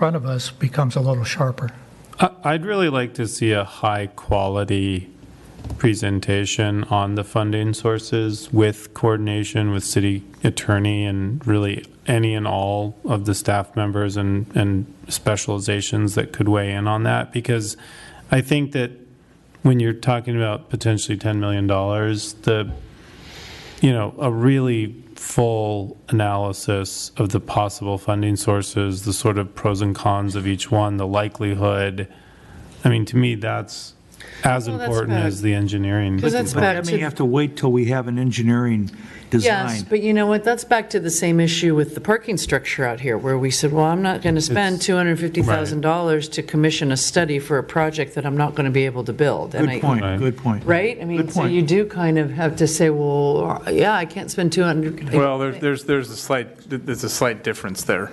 front of us becomes a little sharper. I'd really like to see a high quality presentation on the funding sources with coordination with city attorney and really any and all of the staff members and specializations that could weigh in on that, because I think that when you're talking about potentially $10 million, a really full analysis of the possible funding sources, the sort of pros and cons of each one, the likelihood. I mean, to me, that's as important as the engineering. But that may have to wait till we have an engineering design. Yes, but you know what, that's back to the same issue with the parking structure out here, where we said, well, I'm not going to spend $250,000 to commission a study for a project that I'm not going to be able to build. Good point, good point. Right? I mean, so you do kind of have to say, well, yeah, I can't spend 200. Well, there's a slight difference there.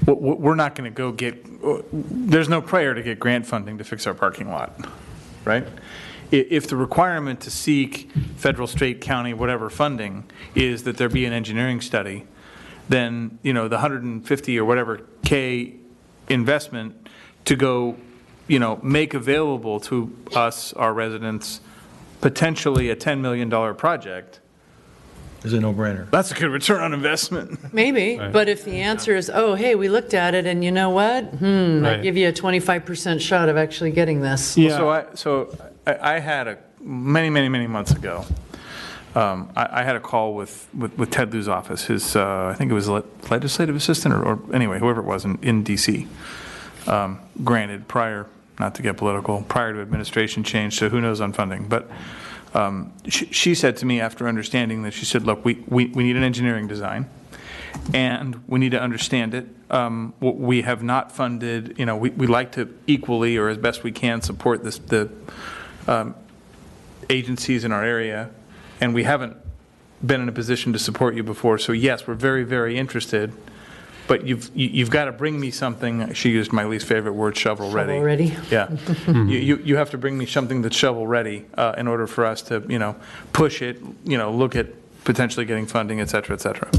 We're not going to go get, there's no prayer to get grant funding to fix our parking lot, right? If the requirement to seek federal, state, county, whatever funding is that there be an engineering study, then, the 150 or whatever K investment to go, make available to us, our residents, potentially a $10 million project. Is a no-brainer. That's a good return on investment. Maybe, but if the answer is, oh, hey, we looked at it, and you know what? I give you a 25% shot of actually getting this. Yeah. So I had many months ago, I had a call with Ted Lieu's office, his, I think it was legislative assistant, or anyway, whoever it was in D.C. Granted, prior, not to get political, prior to administration change, so who knows on funding. But she said to me after understanding that, she said, look, we need an engineering design, and we need to understand it. We have not funded, we like to equally or as best we can support the agencies in our area, and we haven't been in a position to support you before. So yes, we're very, very interested, but you've got to bring me something. She used my least favorite word, shovel ready. Shovel ready? Yeah. You have to bring me something that's shovel ready in order for us to, push it, look at potentially getting funding, et cetera, et cetera.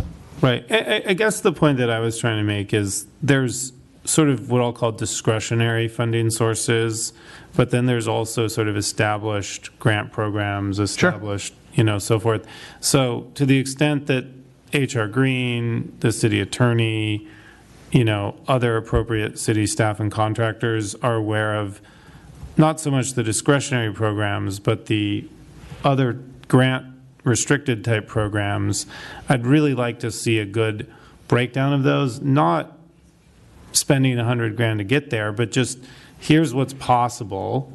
Right. I guess the point that I was trying to make is there's sort of what I'll call discretionary funding sources, but then there's also sort of established grant programs, established, so forth. So to the extent that HR Green, the city attorney, other appropriate city staff and contractors are aware of not so much the discretionary programs, but the other grant restricted type programs, I'd really like to see a good breakdown of those, not spending $100,000 to get there, but just here's what's possible.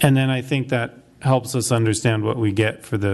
And then I think that helps us understand what we get for the